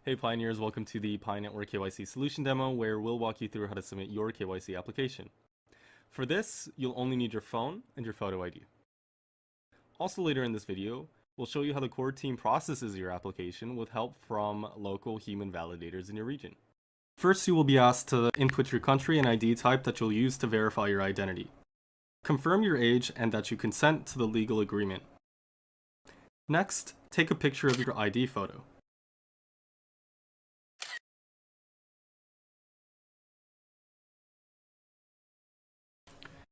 Hey Pioneers, welcome to the Pi Network KYC solution demo where we'll walk you through how to submit your KYC application. For this, you'll only need your phone and your photo ID. Also later in this video, we'll show you how the core team processes your application with help from local human validators in your region. First, you will be asked to input your country and ID type that you'll use to verify your identity. Confirm your age and that you consent to the legal agreement. Next, take a picture of your ID photo.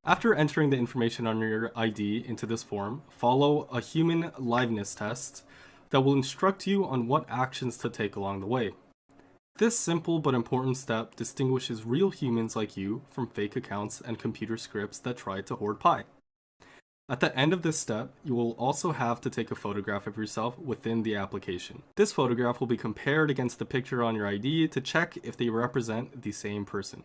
After entering the information on your ID into this form, follow a human liveness test that will instruct you on what actions to take along the way. This simple but important step distinguishes real humans like you from fake accounts and computer scripts that try to hoard Pi. At the end of this step, you will also have to take a photograph of yourself within the application. This photograph will be compared against the picture on your ID to check if they represent the same person.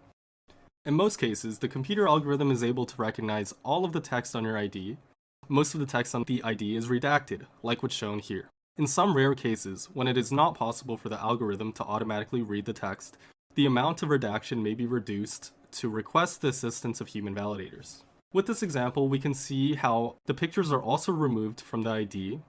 In most cases, the computer algorithm is able to recognize all of the text on your ID. Most of the text on the ID is redacted, like what's shown here. In some rare cases, when it is not possible for the algorithm to automatically read the text, the amount of redaction may be reduced to request the assistance of human validators. With this example, we can see how the pictures are also removed from the ID.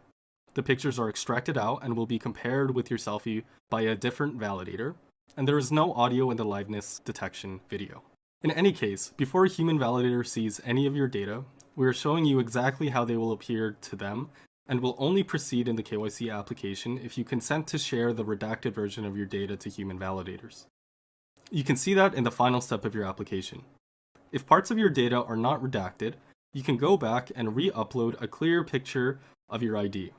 The pictures are extracted out and will be compared with your selfie by a different validator, and there is no audio in the liveness detection video. In any case, before a human validator sees any of your data, we are showing you exactly how they will appear to them and will only proceed in the KYC application if you consent to share the redacted version of your data to human validators. You can see that in the final step of your application. If parts of your data are not redacted, you can go back and re-upload a clear picture of your ID.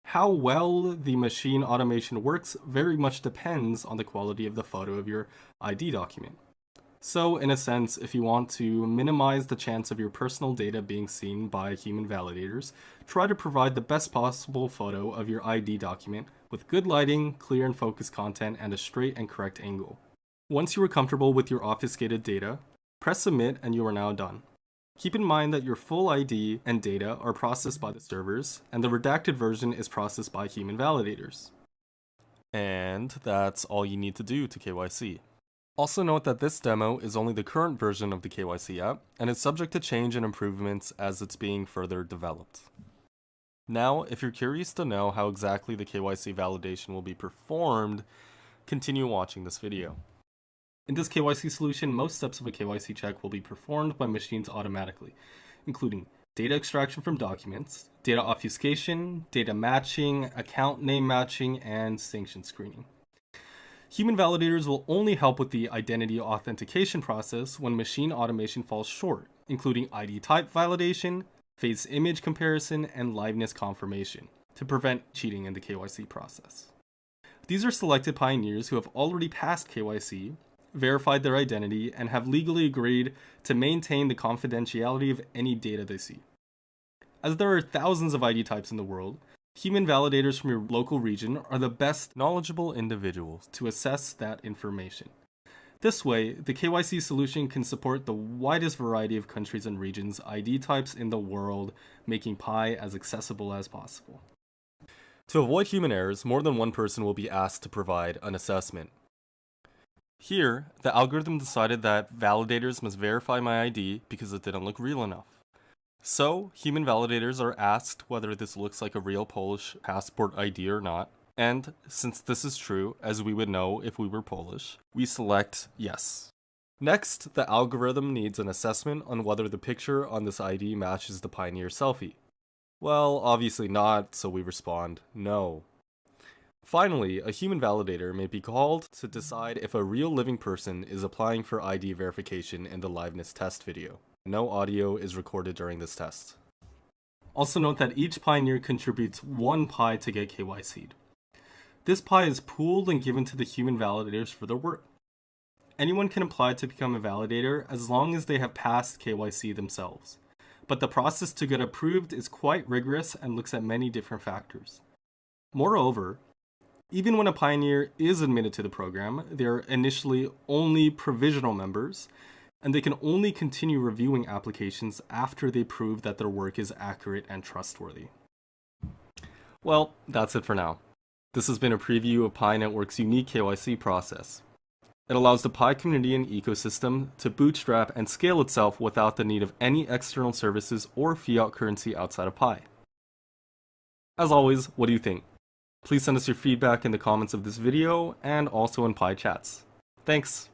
How well the machine automation works very much depends on the quality of the photo of your ID document. So, in a sense, if you want to minimize the chance of your personal data being seen by human validators, try to provide the best possible photo of your ID document with good lighting, clear and focused content, and a straight and correct angle. Once you are comfortable with your obfuscated data, press submit and you are now done. Keep in mind that your full ID and data are processed by the servers, and the redacted version is processed by human validators. And that's all you need to do to KYC. Also note that this demo is only the current version of the KYC app, and is subject to change and improvements as it's being further developed. Now, if you're curious to know how exactly the KYC validation will be performed, continue watching this video. In this KYC solution, most steps of a KYC check will be performed by machines automatically, including data extraction from documents, data obfuscation, data matching, account name matching, and sanction screening. Human validators will only help with the identity authentication process when machine automation falls short, including ID type validation, face image comparison, and liveness confirmation, to prevent cheating in the KYC process. These are selected pioneers who have already passed KYC, verified their identity, and have legally agreed to maintain the confidentiality of any data they see. As there are thousands of ID types in the world, human validators from your local region are the best knowledgeable individuals to assess that information. This way, the KYC solution can support the widest variety of countries and regions' ID types in the world, making Pi as accessible as possible. To avoid human errors, more than one person will be asked to provide an assessment. Here, the algorithm decided that validators must verify my ID because it didn't look real enough. So, human validators are asked whether this looks like a real Polish passport ID or not, and since this is true, as we would know if we were Polish, we select yes. Next, the algorithm needs an assessment on whether the picture on this ID matches the Pioneer selfie. Well, obviously not, so we respond no. Finally, a human validator may be called to decide if a real living person is applying for ID verification in the liveness test video. No audio is recorded during this test. Also note that each pioneer contributes 1 Pi to get KYC'd. This Pi is pooled and given to the human validators for their work. Anyone can apply to become a validator as long as they have passed KYC themselves. But the process to get approved is quite rigorous and looks at many different factors. Moreover, even when a pioneer is admitted to the program, they are initially only provisional members, and they can only continue reviewing applications after they prove that their work is accurate and trustworthy. Well, that's it for now. This has been a preview of Pi Network's unique KYC process. It allows the Pi community and ecosystem to bootstrap and scale itself without the need of any external services or fiat currency outside of Pi. As always, what do you think? Please send us your feedback in the comments of this video and also in Pi chats. Thanks!